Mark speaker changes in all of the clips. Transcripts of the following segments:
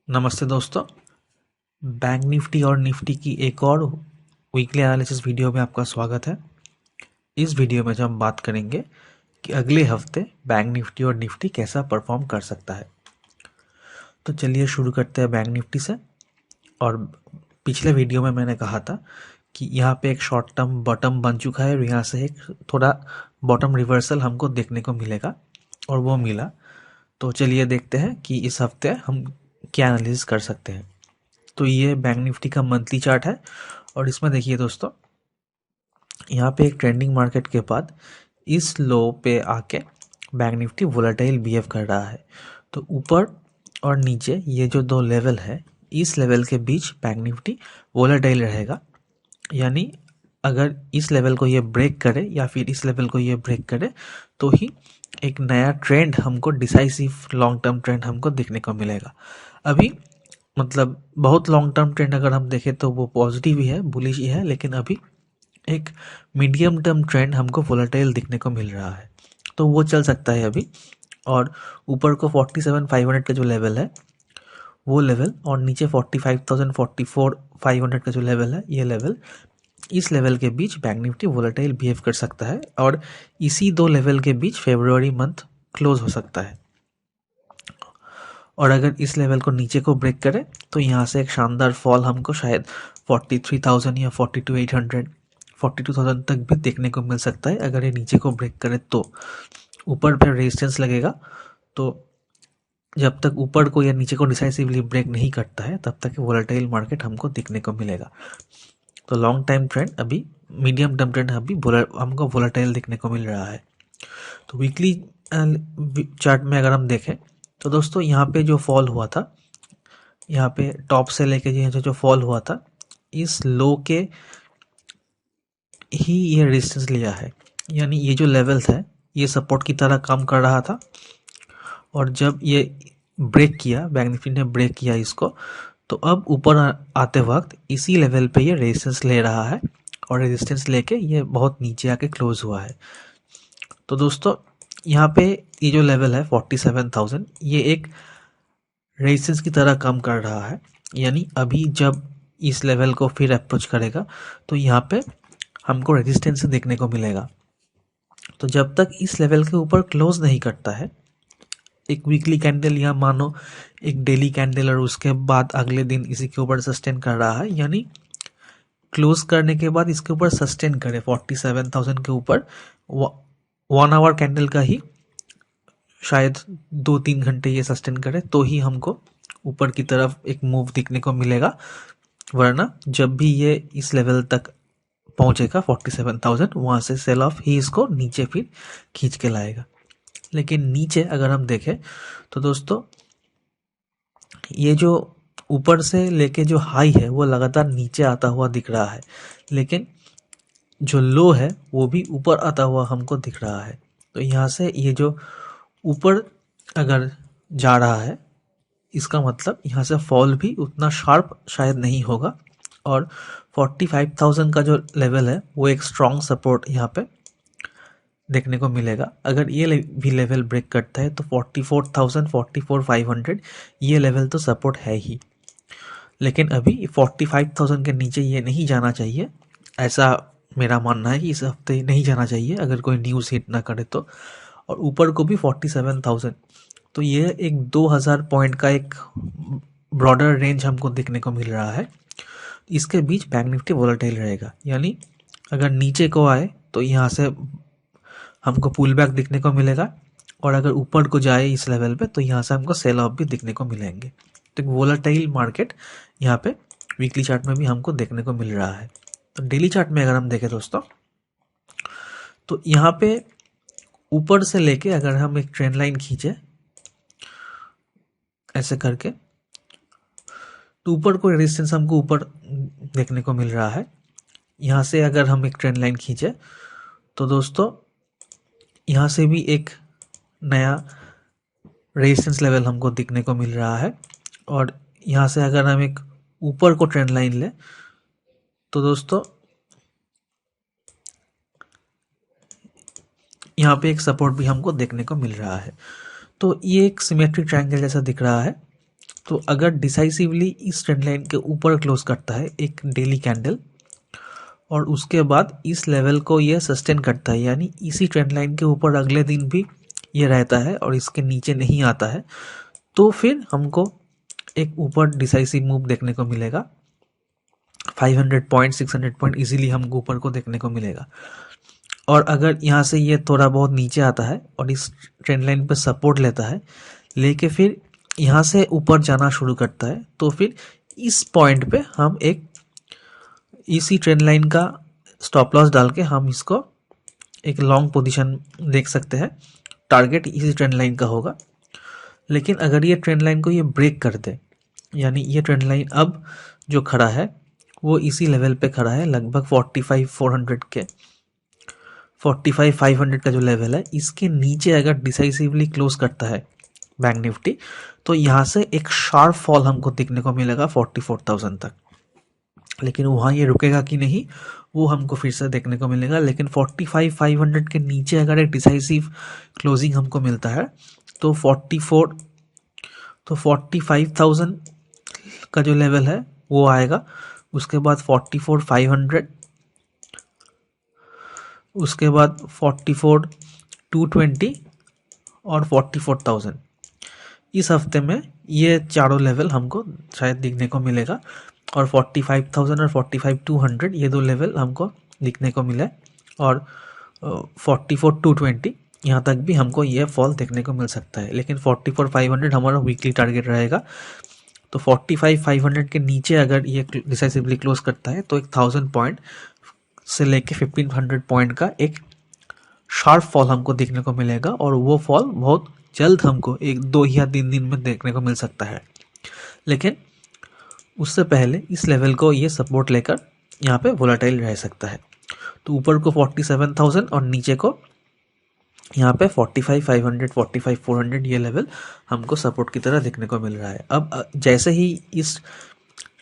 Speaker 1: नमस्ते दोस्तों। Bank Nifty और निफ्टी की एक और वीकली एनालिसिस वीडियो में आपका स्वागत है। इस वीडियो में जो हम बात करेंगे कि अगले हफ्ते बैंक निफ्टी और निफ्टी कैसा परफॉर्म कर सकता है। तो चलिए शुरू करते हैं बैंक निफ्टी से। और पिछले वीडियो में मैंने कहा था कि यहाँ पे एक शॉर्ट टर्म बॉटम बन चुका है और यहाँ से एक थोड़ा बॉटम रिवर्सल हमको देखने को मिलेगा और वो मिला। तो चलिए देखते हैं कि इस हफ्ते हम क्या एनालिसिस कर सकते हैं। तो ये बैंक निफ्टी का मंथली चार्ट है और इसमें देखिए दोस्तों, यहाँ पे एक ट्रेंडिंग मार्केट के बाद इस लो पे आके बैंक निफ्टी वोलेटाइल बिहेव कर रहा है। तो ऊपर और नीचे ये जो दो लेवल है, इस लेवल के बीच बैंक निफ्टी वोलेटाइल रहेगा। यानी अगर इस लेवल को ये ब्रेक करे या फिर इस लेवल को ये ब्रेक करे तो ही एक नया ट्रेंड हमको, डिसाइसिव लॉन्ग टर्म ट्रेंड हमको देखने को मिलेगा। अभी मतलब बहुत लॉन्ग टर्म ट्रेंड अगर हम देखें तो वो पॉजिटिव ही है, बुलिश ही है, लेकिन अभी एक मीडियम टर्म ट्रेंड हमको वोलेटाइल दिखने को मिल रहा है। तो वो चल सकता है अभी। और ऊपर को 47,500 का जो लेवल है वो लेवल, और नीचे 45,000 44,500 का जो लेवल है, ये लेवल, इस लेवल के बीच बैंक निफ्टी वोलेटाइल बिहेव कर सकता है और इसी दो लेवल के बीच फरवरी मंथ क्लोज हो सकता है। और अगर इस लेवल को नीचे को ब्रेक करे तो यहाँ से एक शानदार फॉल हमको शायद 43,000 या 42,800 42,000 तक भी देखने को मिल सकता है। अगर ये नीचे को ब्रेक करे तो ऊपर पे रेजिस्टेंस लगेगा। तो जब तक ऊपर को या नीचे को डिसाइसिवली ब्रेक नहीं करता है तब तक वोलेटाइल मार्केट हमको देखने को मिलेगा। तो लॉन्ग टाइम ट्रेंड अभी, मीडियम टर्म ट्रेंड अभी हमको वोलेटाइल देखने को मिल रहा है। तो वीकली चार्ट में अगर हम देखें तो दोस्तों, यहाँ पे जो फॉल हुआ था, यहाँ पे टॉप से लेके जो फॉल हुआ था, इस लो के ही ये रेजिस्टेंस लिया है। यानी ये जो लेवल्स है ये सपोर्ट की तरह काम कर रहा था और जब ये ब्रेक किया, बैंक निफ्टी ने ब्रेक किया इसको, तो अब ऊपर आते वक्त इसी लेवल पे ये रेजिस्टेंस ले रहा है और रेजिस्टेंस लेके ये बहुत नीचे आके क्लोज हुआ है। तो दोस्तों, यहाँ पे ये जो लेवल है 47,000, ये एक रेजिस्टेंस की तरह काम कर रहा है। यानी अभी जब इस लेवल को फिर अप्रोच करेगा तो यहाँ पे हमको रेजिस्टेंस देखने को मिलेगा। तो जब तक इस लेवल के ऊपर क्लोज नहीं करता है, एक वीकली कैंडल या मानो एक डेली कैंडल, और उसके बाद अगले दिन इसी के ऊपर सस्टेन कर रहा है, यानी क्लोज करने के बाद इसके ऊपर सस्टेन करे 47,000 के ऊपर 1 आवर कैंडल का ही शायद 2-3 घंटे ये सस्टेन करे तो ही हमको ऊपर की तरफ एक मूव दिखने को मिलेगा। वरना जब भी ये इस लेवल तक पहुंचेगा 47,000, वहां से सेल ऑफ ही इसको नीचे फिर खींच के लाएगा। लेकिन नीचे अगर हम देखें तो दोस्तों, ये जो ऊपर से लेके जो हाई है वो लगातार नीचे आता हुआ दिख रहा है, लेकिन जो लो है वो भी ऊपर आता हुआ हमको दिख रहा है। तो यहाँ से ये जो ऊपर अगर जा रहा है, इसका मतलब यहाँ से फॉल भी उतना शार्प शायद नहीं होगा। और 45,000 का जो लेवल है वो एक स्ट्रॉन्ग सपोर्ट यहाँ पे देखने को मिलेगा। अगर ये भी लेवल ब्रेक करता है तो 44,000 44,500 ये लेवल तो सपोर्ट है ही। लेकिन अभी 45,000 के नीचे ये नहीं जाना चाहिए, ऐसा मेरा मानना है कि इस हफ्ते नहीं जाना चाहिए अगर कोई न्यूज़ हिट ना करे तो। और ऊपर को भी 47,000, तो ये एक 2,000 पॉइंट का एक ब्रॉडर रेंज हमको देखने को मिल रहा है। इसके बीच बैंक निफ्टी वोलेटाइल रहेगा। यानी अगर नीचे को आए तो यहाँ से हमको पुल बैक दिखने को मिलेगा, और अगर ऊपर को जाए इस लेवल पे तो यहाँ से हमको सेल ऑफ भी दिखने को मिलेंगे। तो एक वोलेटाइल मार्केट यहाँ पे वीकली चार्ट में भी हमको देखने को मिल रहा है। तो डेली चार्ट में अगर हम देखें दोस्तों, तो यहाँ पे ऊपर से लेके अगर हम एक ट्रेंड लाइन खींचे ऐसे करके, तो ऊपर को रेजिस्टेंस हमको ऊपर देखने को मिल रहा है। यहाँ से अगर हम एक ट्रेंड लाइन खींचे तो दोस्तों, यहाँ से भी एक नया रेजिस्टेंस लेवल हमको दिखने को मिल रहा है। और यहाँ से अगर हम एक ऊपर को ट्रेंड लाइन ले तो दोस्तों, यहाँ पे एक सपोर्ट भी हमको देखने को मिल रहा है। तो ये एक सिमेट्रिक ट्रायंगल जैसा दिख रहा है। तो अगर डिसाइसिवली इस ट्रेंड लाइन के ऊपर क्लोज करता है एक डेली कैंडल और उसके बाद इस लेवल को ये सस्टेन करता है, यानी इसी ट्रेंड लाइन के ऊपर अगले दिन भी ये रहता है और इसके नीचे नहीं आता है, तो फिर हमको एक ऊपर डिसाइसिव मूव देखने को मिलेगा। 500 पॉइंट 600 पॉइंट इजीली हमको ऊपर को देखने को मिलेगा। और अगर यहाँ से ये थोड़ा बहुत नीचे आता है और इस ट्रेंड लाइन पर सपोर्ट लेता है, लेके फिर यहाँ से ऊपर जाना शुरू करता है, तो फिर इस पॉइंट पे हम एक इसी ट्रेंड लाइन का स्टॉप लॉस डाल के हम इसको एक लॉन्ग पोजीशन देख सकते हैं। टारगेट इसी ट्रेंड लाइन का होगा। लेकिन अगर ये ट्रेंड लाइन को ये ब्रेक कर दे, यानी ये ट्रेंड लाइन अब जो खड़ा है वो इसी लेवल पे खड़ा है, लगभग 45,400 के 45,500 का जो लेवल है, इसके नीचे अगर डिसाइसिवली क्लोज करता है बैंक निफ्टी, तो यहाँ से एक शार्प फॉल हमको देखने को मिलेगा 44,000 तक। लेकिन वहाँ ये रुकेगा कि नहीं वो हमको फिर से देखने को मिलेगा। लेकिन 45,500 के नीचे अगर एक डिसाइसिव क्लोजिंग हमको मिलता है तो 45,000 का जो लेवल है वो आएगा। उसके बाद 44,500, उसके बाद 44,220 और 44,000। इस हफ्ते में ये चारों लेवल हमको शायद दिखने को मिलेगा और 45,000 और 45,200 ये दो लेवल हमको दिखने को मिले और 44,220 यहाँ तक भी हमको ये फॉल देखने को मिल सकता है। लेकिन 44,500 हमारा वीकली टारगेट रहेगा। तो 45,500 के नीचे अगर ये डिसाइसिवली क्लोज करता है तो एक 1000 पॉइंट से लेके 1500 पॉइंट का एक शार्प फॉल हमको देखने को मिलेगा और वो फॉल बहुत जल्द हमको 1-2 या 3 दिन में देखने को मिल सकता है। लेकिन उससे पहले इस लेवल को ये सपोर्ट लेकर यहाँ पे वोलेटाइल रह सकता है। तो ऊपर को 47,000 और नीचे को यहाँ पे 45,500 45,400 ये लेवल हमको सपोर्ट की तरह देखने को मिल रहा है। अब जैसे ही इस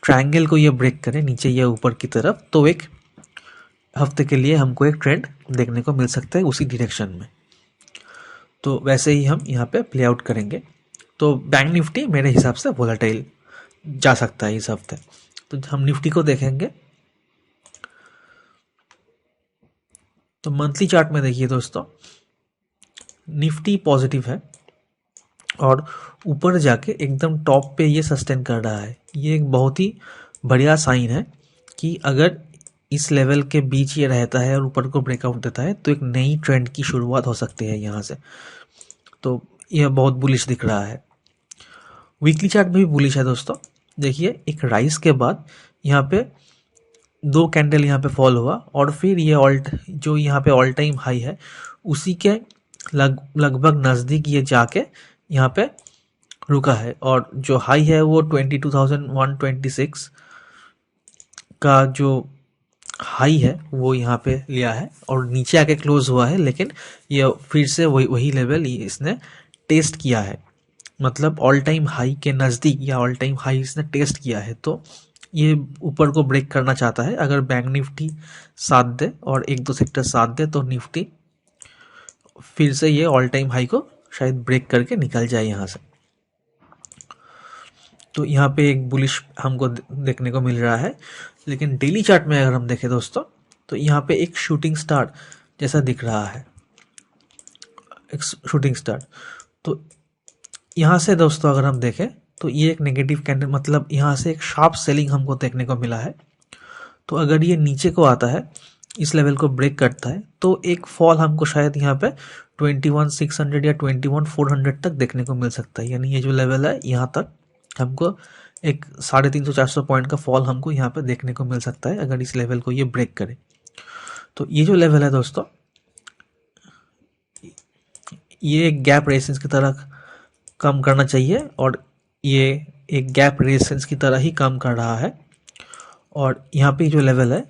Speaker 1: ट्रायंगल को ये ब्रेक करे नीचे या ऊपर की तरफ, तो एक हफ्ते के लिए हमको एक ट्रेंड देखने को मिल सकता है उसी डायरेक्शन में। तो वैसे ही हम यहाँ पे प्ले आउट करेंगे। तो बैंक निफ्टी मेरे हिसाब से वोलेटाइल जा सकता है इस हफ्ते। तो हम निफ्टी को देखेंगे तो मंथली चार्ट में देखिए दोस्तों, निफ्टी पॉजिटिव है और ऊपर जाके एकदम टॉप पे ये सस्टेन कर रहा है। ये एक बहुत ही बढ़िया साइन है कि अगर इस लेवल के बीच ये रहता है और ऊपर को ब्रेकआउट देता है तो एक नई ट्रेंड की शुरुआत हो सकती है यहाँ से। तो यह बहुत बुलिश दिख रहा है। वीकली चार्ट भी बुलिश है दोस्तों। देखिए एक राइज के बाद यहाँ पे 2 कैंडल यहाँ पे फॉल हुआ और फिर ये जो यहाँ पे ऑल टाइम हाई है उसी के लगभग नज़दीक ये जाके यहाँ पे रुका है और जो हाई है वो 22,126 का जो हाई है वो यहाँ पे लिया है और नीचे आके क्लोज हुआ है। लेकिन ये फिर से वही लेवल इसने टेस्ट किया है, मतलब ऑल टाइम हाई के नज़दीक या ऑल टाइम हाई इसने टेस्ट किया है। तो ये ऊपर को ब्रेक करना चाहता है। अगर बैंक निफ्टी साथ दे और 1-2 सेक्टर साथ दे तो निफ्टी फिर से ये ऑल टाइम हाई को शायद ब्रेक करके निकल जाए यहाँ से। तो यहाँ पे एक बुलिश हमको देखने को मिल रहा है। लेकिन डेली चार्ट में अगर हम देखें दोस्तों तो यहाँ पे एक शूटिंग स्टार जैसा दिख रहा है, एक शूटिंग स्टार। तो यहाँ से दोस्तों अगर हम देखें तो ये एक नेगेटिव कैंडल, मतलब यहाँ से एक शार्प सेलिंग हमको देखने को मिला है। तो अगर ये नीचे को आता है, इस लेवल को ब्रेक करता है, तो एक फॉल हमको शायद यहाँ पे 21,600 या 21,400 तक देखने को मिल सकता है। यानी ये जो लेवल है यहाँ तक हमको एक 350-400 पॉइंट का फॉल हमको यहाँ पे देखने को मिल सकता है अगर इस लेवल को ये ब्रेक करे। तो ये जो लेवल है दोस्तों, ये एक गैप रेजिस्टेंस की तरह काम करना चाहिए और ये एक गैप रेजिस्टेंस की तरह ही काम कर रहा है। और यहाँ पे जो लेवल है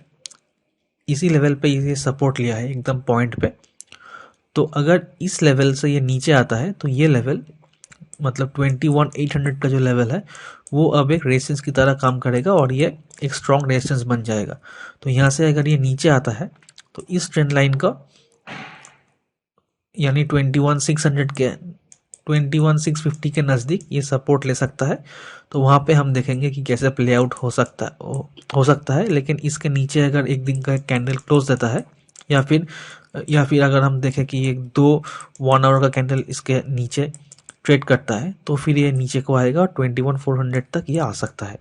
Speaker 1: इसी लेवल पे ये सपोर्ट लिया है एकदम पॉइंट पे। तो अगर इस लेवल से ये नीचे आता है तो ये लेवल मतलब 21,800 का जो लेवल है वो अब एक रेजिस्टेंस की तरह काम करेगा और ये एक स्ट्रॉन्ग रेजिस्टेंस बन जाएगा। तो यहाँ से अगर ये नीचे आता है तो इस ट्रेंड लाइन का यानी 21,600 के 21,650 के नज़दीक ये सपोर्ट ले सकता है। तो वहाँ पे हम देखेंगे कि कैसे प्ले आउट हो सकता है। लेकिन इसके नीचे अगर एक दिन का कैंडल क्लोज देता है या फिर अगर हम देखें कि एक 1 आवर का कैंडल इसके नीचे ट्रेड करता है तो फिर ये नीचे को आएगा और 21,400 तक ये आ सकता है।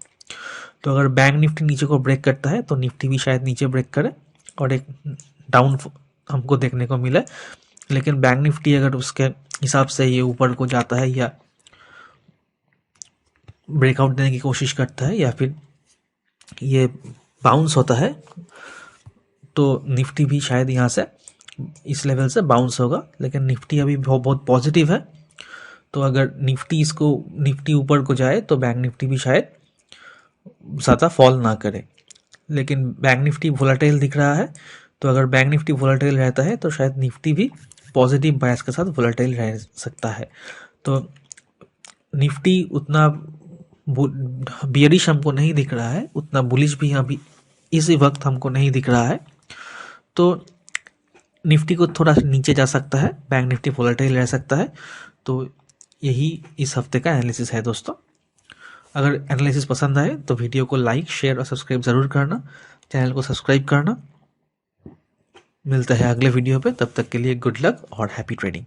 Speaker 1: तो अगर बैंक निफ्टी नीचे को ब्रेक करता है तो निफ्टी भी शायद नीचे ब्रेक करे और एक डाउन हमको देखने को मिले। लेकिन बैंक निफ्टी अगर उसके हिसाब से ये ऊपर को जाता है या ब्रेकआउट देने की कोशिश करता है या फिर ये बाउंस होता है तो निफ्टी भी शायद यहाँ से इस लेवल से बाउंस होगा। लेकिन निफ्टी अभी बहुत पॉजिटिव है, तो अगर निफ्टी ऊपर को जाए तो बैंक निफ्टी भी शायद ज़्यादा फॉल ना करे। लेकिन बैंक निफ्टी वोलेटाइल दिख रहा है, तो अगर बैंक निफ्टी वोलेटाइल रहता है तो शायद निफ्टी भी पॉजिटिव बायस के साथ वोलेटाइल रह सकता है। तो निफ्टी उतना बियरिश हमको नहीं दिख रहा है, उतना बुलिश भी अभी इसी वक्त हमको नहीं दिख रहा है। तो निफ्टी को थोड़ा नीचे जा सकता है, बैंक निफ्टी वोलेटाइल रह सकता है। तो यही इस हफ्ते का एनालिसिस है दोस्तों। अगर एनालिसिस पसंद आए तो वीडियो को लाइक, शेयर और सब्सक्राइब ज़रूर करना, चैनल को सब्सक्राइब करना। मिलता है अगले वीडियो पे, तब तक के लिए गुड लक और हैप्पी ट्रेडिंग।